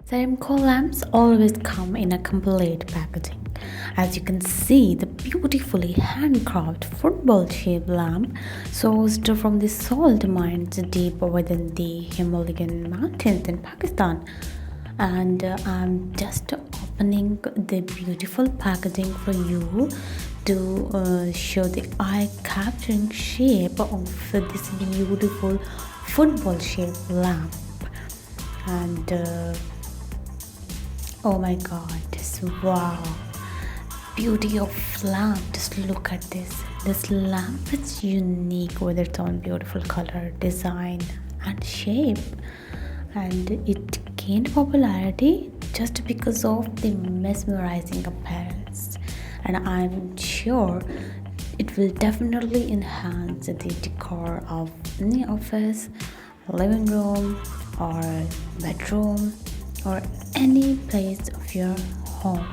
Ceramco lamps always come in a complete packaging. As you can see, the beautifully handcrafted football-shaped lamp sourced from the salt mines deep within the Himalayan mountains in Pakistan. And I'm just opening the beautiful packaging for you to show the eye-capturing shape of this beautiful football-shaped lamp. And oh my god, this wow, beauty of lamp. Just look at this lamp is unique with its own beautiful color, design and shape, and it gained popularity just because of the mesmerizing appearance, and I'm sure it will definitely enhance the decor of any office, living room or bedroom or any place of your home.